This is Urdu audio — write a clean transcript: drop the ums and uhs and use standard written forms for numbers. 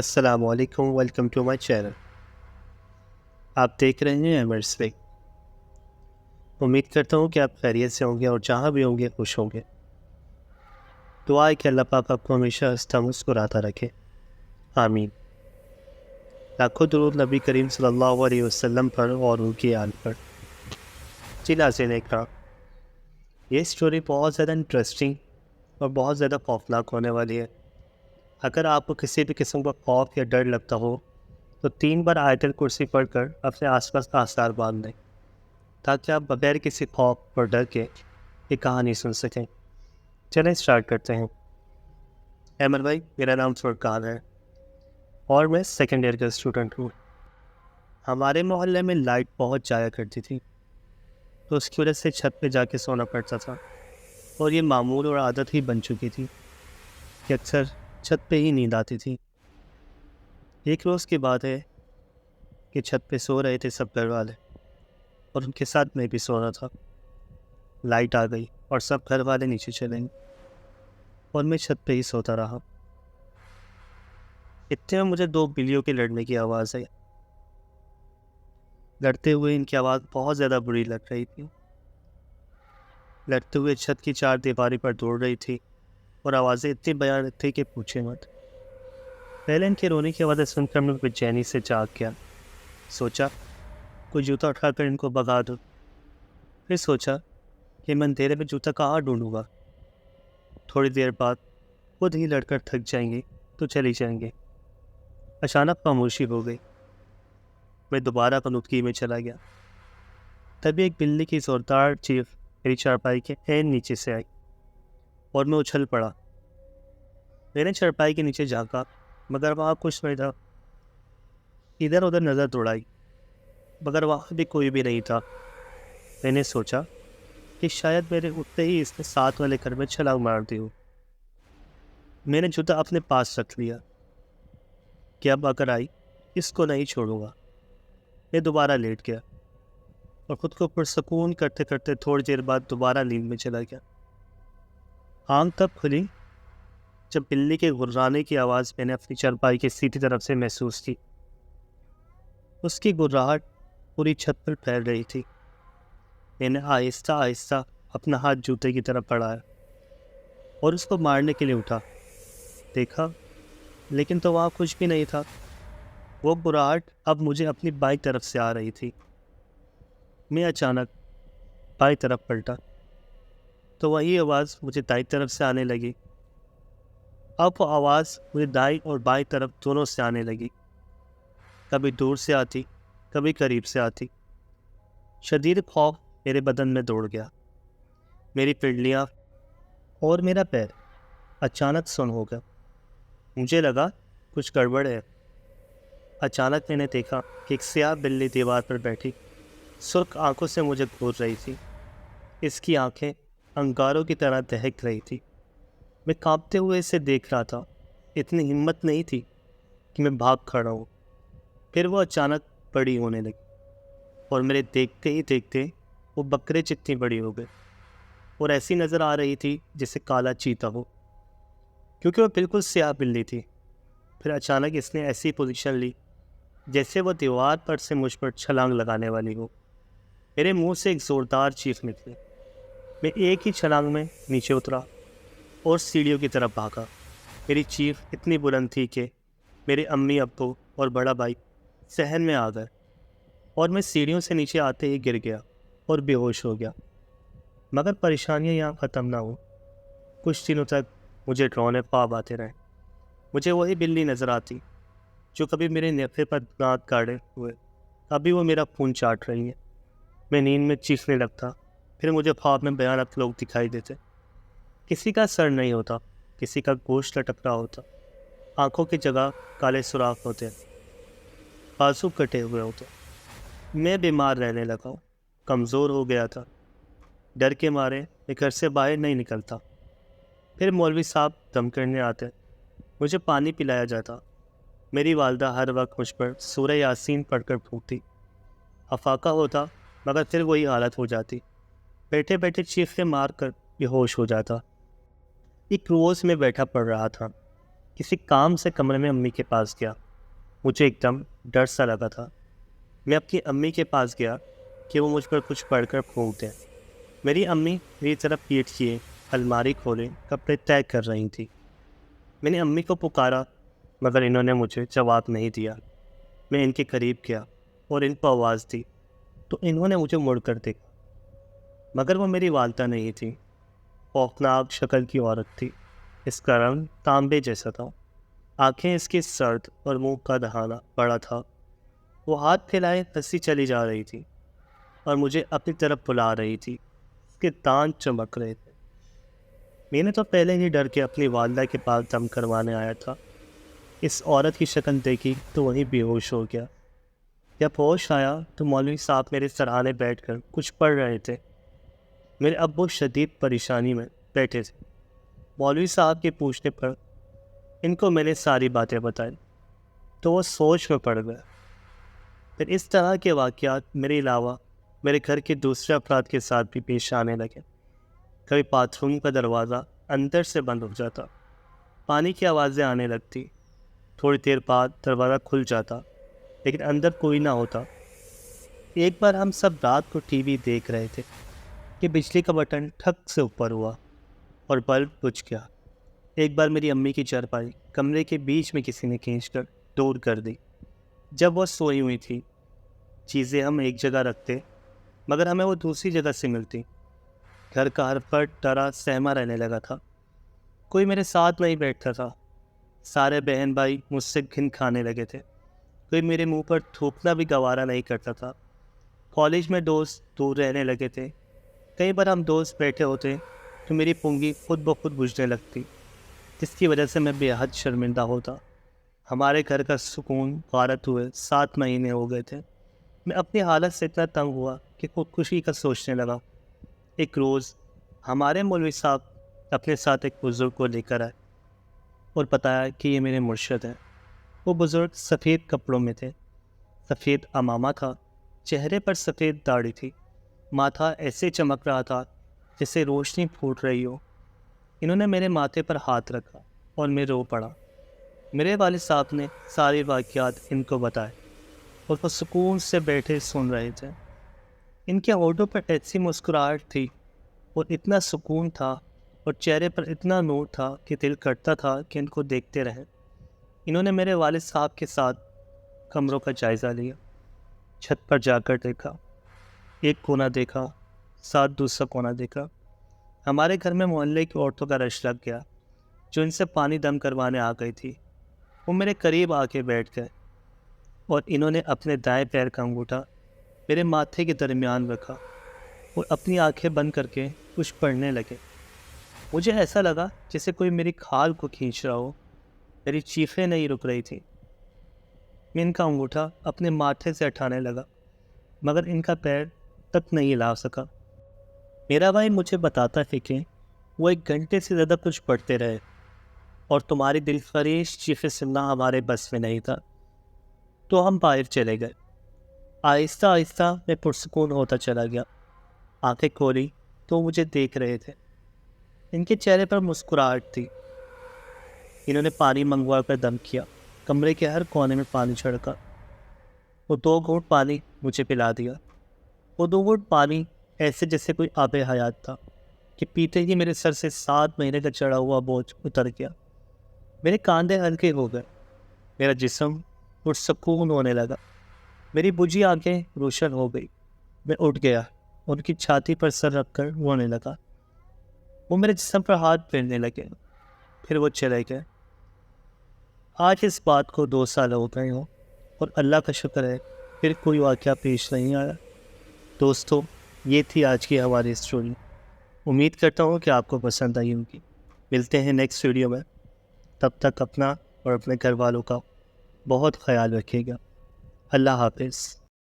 السلام علیکم، ویلکم ٹو مائی چینل۔ آپ دیکھ رہے ہیں ایمرس پہ۔ امید کرتا ہوں کہ آپ خیریت سے ہوں گے اور جہاں بھی ہوں گے خوش ہوں گے۔ دعا ہے کہ اللہ پاک آپ کو ہمیشہ ہنستا مسکراتا رکھے، آمین۔ لاکھوں درود نبی کریم صلی اللہ علیہ وسلم پر اور ان کی آل پر۔ جی ناظرین اکرام، یہ اسٹوری بہت زیادہ انٹرسٹنگ اور بہت زیادہ خوفناک ہونے والی ہے۔ اگر آپ کو کسی بھی قسم کا خوف یا ڈر لگتا ہو تو 3 بار آیت الکرسی پڑھ کر اپنے آس پاس کا آثار باندھ دیں، تاکہ آپ بغیر کسی خوف اور ڈر کے یہ کہانی سن سکیں۔ چلیں اسٹارٹ کرتے ہیں۔ احمد بھائی، میرا نام فرقان ہے اور میں سیکنڈ ایئر کا اسٹوڈنٹ ہوں۔ ہمارے محلے میں لائٹ بہت جایا کرتی تھی، تو اس کی وجہ سے چھت پہ جا کے سونا پڑتا تھا، اور یہ معمول اور عادت ہی بن چکی تھی کہ اکثر چھت پہ ہی نیند آتی تھی۔ ایک روز کی بات ہے کہ چھت پہ سو رہے تھے سب گھر والے، اور ان کے ساتھ میں بھی سو رہا تھا۔ لائٹ آ گئی اور سب گھر والے نیچے چلے گئے اور میں چھت پہ ہی سوتا رہا۔ اتنے میں مجھے 2 بلیوں کے لڑنے کی آواز آئی۔ لڑتے ہوئے ان کی آواز بہت زیادہ بری لگ رہی تھی۔ لڑتے ہوئے چھت کی 4 دیواری پر دوڑ رہی تھی اور آوازیں اتنی بھیانک تھی کہ پوچھے مت۔ پہلے ان کے رونے کی آوازیں سن کر میں بے چینی سے جاگ گیا۔ سوچا کوئی جوتا اٹھا کر ان کو بھگا دوں۔ پھر سوچا کہ میں اندھیرے میں جوتا کہاں ڈھونڈوں گا۔ تھوڑی دیر بعد خود ہی لڑ کر تھک جائیں گے تو چلی جائیں گے۔ اچانک خاموشی ہو گئی۔ میں دوبارہ غنودگی میں چلا گیا۔ تبھی ایک بلی کی زوردار چیخ میری چارپائی کے عین نیچے سے آئی اور میں اچھل پڑا۔ میں نے چارپائی کے نیچے جھانکا، مگر وہاں کچھ نہیں تھا۔ ادھر ادھر نظر دوڑائی، مگر وہاں بھی کوئی بھی نہیں تھا۔ میں نے سوچا کہ شاید میرے اٹھتے ہی اس نے ساتھ والے گھر میں چھلانگ مار دی ہو۔ میں نے جوتا اپنے پاس رکھ لیا کہ اب اگر آئی اس کو نہیں چھوڑوں گا۔ میں دوبارہ لیٹ گیا اور خود کو پرسکون کرتے کرتے تھوڑی دیر بعد دوبارہ نیند میں چلا گیا۔ آنکھ تب کھلی جب بلی کے گھرانے کی آواز میں نے اپنی چارپائی کی سیدھی طرف سے محسوس کی۔ اس کی گھرراہٹ پوری چھت پر پھیل رہی تھی۔ میں نے آہستہ آہستہ اپنا ہاتھ جوتے کی طرف بڑھایا اور اس کو مارنے کے لیے اٹھا۔ دیکھا لیکن تو وہاں کچھ بھی نہیں تھا۔ وہ گھرراہٹ اب مجھے اپنی بائیں طرف سے آ رہی تھی۔ میں اچانک بائیں طرف پلٹا تو وہی آواز مجھے دائیں طرف سے آنے لگی۔ اب وہ آواز مجھے دائیں اور بائیں طرف دونوں سے آنے لگی، کبھی دور سے آتی، کبھی قریب سے آتی۔ شدید خوف میرے بدن میں دوڑ گیا۔ میری پنڈلیاں اور میرا پیر اچانک سن ہو گیا۔ مجھے لگا کچھ گڑبڑ ہے۔ اچانک میں نے دیکھا کہ ایک سیاہ بلی دیوار پر بیٹھی سرخ آنکھوں سے مجھے گھور رہی تھی۔ اس کی آنکھیں انگاروں کی طرح دہک رہی تھی۔ میں کانپتے ہوئے اسے دیکھ رہا تھا۔ اتنی ہمت نہیں تھی کہ میں بھاگ کھڑا ہوں۔ پھر وہ اچانک بڑی ہونے لگی اور میرے دیکھتے ہی دیکھتے وہ بکرے جتنی بڑی ہو گئی، اور ایسی نظر آ رہی تھی جیسے کالا چیتا ہو، کیونکہ وہ بالکل سیاہ بلی تھی۔ پھر اچانک اس نے ایسی پوزیشن لی جیسے وہ دیوار پر سے مجھ پر چھلانگ لگانے والی ہو۔ میرے منہ سے ایک زوردار چیخ نکلی۔ میں ایک ہی چھلانگ میں نیچے اترا اور سیڑھیوں کی طرف بھاگا۔ میری چیخ اتنی بلند تھی کہ میرے امی ابو اور بڑا بھائی صحن میں آ گئے، اور میں سیڑھیوں سے نیچے آتے ہی گر گیا اور بے ہوش ہو گیا۔ مگر پریشانیاں یہاں ختم نہ ہو۔ کچھ دنوں تک مجھے ڈراؤنے خواب آتے رہے۔ مجھے وہی بلی نظر آتی جو کبھی میرے نیفے پر دانت گاڑے ہوئے، کبھی وہ میرا خون چاٹ رہی ہے۔ میں نیند میں چیخنے لگتا، پھر مجھے خواب میں بھیانک لوگ دکھائی دیتے۔ کسی کا سر نہیں ہوتا، کسی کا گوشت لٹک رہا ہوتا، آنکھوں کی جگہ کالے سوراخ ہوتے، بازو کٹے ہوئے ہوتے۔ میں بیمار رہنے لگا ہوں، کمزور ہو گیا تھا۔ ڈر کے مارے میں گھر سے باہر نہیں نکلتا۔ پھر مولوی صاحب دم کرنے آتے، مجھے پانی پلایا جاتا۔ میری والدہ ہر وقت مجھ پر سورہ یاسین پڑھ کر پھونکتی۔ افاقہ ہوتا، مگر پھر وہی حالت ہو جاتی، بیٹھے بیٹھے چیخیں مار کر بے ہوش ہو جاتا۔ ایک روز میں بیٹھا پڑھ رہا تھا کسی کام سے کمرے میں امی کے پاس گیا۔ مجھے ایک دم ڈر سا لگا تھا۔ میں اپنی امی کے پاس گیا کہ وہ مجھ پر کچھ پڑھ کر پھونک دیں۔ میری امی میری طرف پیٹ کیے الماری کھولے کپڑے طے کر رہی تھی۔ میں نے امی کو پکارا مگر انہوں نے مجھے جواب نہیں دیا۔ میں ان کے قریب گیا اور ان کو آواز دی تو انہوں نے مجھے مڑ کر دیکھا، مگر وہ میری والدہ نہیں تھی۔ خوفناک شکل کی عورت تھی۔ اس کا رنگ تانبے جیسا تھا، آنکھیں اس کی سرد اور منہ کا دہانہ بڑا تھا۔ وہ ہاتھ پھیلائے ہنسی چلی جا رہی تھی اور مجھے اپنی طرف بلا رہی تھی۔ اس کے دانت چمک رہے تھے۔ میں نے تو پہلے ہی ڈر کے اپنی والدہ کے پاس دم کروانے آیا تھا۔ اس عورت کی شکل دیکھی تو وہیں بے ہوش ہو گیا۔ جب ہوش آیا تو مولوی صاحب میرے سرہانے بیٹھ کر کچھ پڑھ رہے تھے۔ میرے ابو شدید پریشانی میں بیٹھے تھے۔ مولوی صاحب کے پوچھنے پر ان کو میں نے ساری باتیں بتائی تو وہ سوچ میں پڑ گئے۔ پھر اس طرح کے واقعات میرے علاوہ میرے گھر کے دوسرے افراد کے ساتھ بھی پیش آنے لگے۔ کبھی باتھ روم کا دروازہ اندر سے بند ہو جاتا، پانی کی آوازیں آنے لگتی، تھوڑی دیر بعد دروازہ کھل جاتا لیکن اندر کوئی نہ ہوتا۔ ایک بار ہم سب رات کو ٹی وی دیکھ رہے تھے کہ بجلی کا بٹن ٹھک سے اوپر ہوا اور بلب بجھ گیا۔ ایک بار میری امی کی چارپائی کمرے کے بیچ میں کسی نے کھینچ کر دور کر دی۔ جب وہ سوئی ہوئی تھی، چیزیں ہم ایک جگہ رکھتے مگر ہمیں وہ دوسری جگہ سے ملتی۔ گھر کا ہر فرد ڈرا سہما رہنے لگا تھا۔ کوئی میرے ساتھ نہیں بیٹھتا تھا۔ سارے بہن بھائی مجھ سے گھن کھانے لگے تھے۔ کوئی میرے منہ پر تھوکنا بھی گوارا نہیں کرتا تھا۔ کالج میں دوست دور رہنے لگے تھے۔ کئی بار ہم دوست بیٹھے ہوتے تو میری پونگی خود بخود بجھنے لگتی، جس کی وجہ سے میں بے حد شرمندہ ہوتا۔ ہمارے گھر کا سکون غارت ہوئے 7 مہینے ہو گئے تھے۔ میں اپنی حالت سے اتنا تنگ ہوا کہ خودکشی کا سوچنے لگا۔ ایک روز ہمارے مولوی صاحب اپنے ساتھ ایک بزرگ کو لے کر آئے اور بتایا کہ یہ میرے مرشد ہیں۔ وہ بزرگ سفید کپڑوں میں تھے، سفید عمامہ تھا، چہرے پر سفید داڑھی تھی، ماتھا ایسے چمک رہا تھا جیسے روشنی پھوٹ رہی ہو۔ انہوں نے میرے ماتھے پر ہاتھ رکھا اور میں رو پڑا۔ میرے والد صاحب نے سارے واقعات ان کو بتائے اور وہ سکون سے بیٹھے سن رہے تھے۔ ان کے ہونٹوں پر ایسی مسکراہٹ تھی اور اتنا سکون تھا اور چہرے پر اتنا نور تھا کہ دل کرتا تھا کہ ان کو دیکھتے رہیں۔ انہوں نے میرے والد صاحب کے ساتھ کمروں کا جائزہ لیا، چھت پر جا کر دیکھا، ایک کونا دیکھا، ساتھ دوسرا کونا دیکھا۔ ہمارے گھر میں محلے کی عورتوں کا رش لگ گیا جو ان سے پانی دم کروانے آ گئی تھی۔ وہ میرے قریب آ کے بیٹھ گئے اور انہوں نے اپنے دائیں پیر کا انگوٹھا میرے ماتھے کے درمیان رکھا اور اپنی آنکھیں بند کر کے کچھ پڑھنے لگے۔ مجھے ایسا لگا جیسے کوئی میری کھال کو کھینچ رہا ہو۔ میری چیخیں نہیں رک رہی تھی۔ میں ان کا انگوٹھا اپنے ماتھے سے ہٹانے لگا مگر ان کا پیر تک نہیں ہلا سکا۔ میرا بھائی مجھے بتاتا ہے کہ وہ 1 گھنٹے سے زیادہ کچھ پڑھتے رہے اور تمہاری دل خریش چیخیں سننا ہمارے بس میں نہیں تھا، تو ہم باہر چلے گئے۔ آہستہ آہستہ میں پرسکون ہوتا چلا گیا۔ آنکھیں کھولی تو وہ مجھے دیکھ رہے تھے۔ ان کے چہرے پر مسکراہٹ تھی۔ انہوں نے پانی منگوا کر دم کیا، کمرے کے ہر کونے میں پانی چھڑکا۔ وہ 2 گھونٹ پانی مجھے پلا دیا۔ وہ 2 گھونٹ پانی ایسے جیسے کوئی آب حیات تھا کہ پیتے ہی میرے سر سے 7 مہینے کا چڑھا ہوا بوجھ اتر گیا۔ میرے کاندھے ہلکے ہو گئے، میرا جسم پرسکون ہونے لگا، میری بجھی آنکھیں روشن ہو گئی۔ میں اٹھ گیا، ان کی چھاتی پر سر رکھ کر رونے لگا۔ وہ میرے جسم پر ہاتھ پھیرنے لگے، پھر وہ چلے گئے۔ آج اس بات کو 2 سال ہو گئے ہوں اور اللہ کا شکر ہے پھر کوئی واقعہ پیش نہیں آیا۔ دوستو، یہ تھی آج کی ہماری اسٹوری۔ امید کرتا ہوں کہ آپ کو پسند آئی ہوگی۔ ملتے ہیں نیکسٹ ویڈیو میں۔ تب تک اپنا اور اپنے گھر والوں کا بہت خیال رکھیے گا۔ اللہ حافظ۔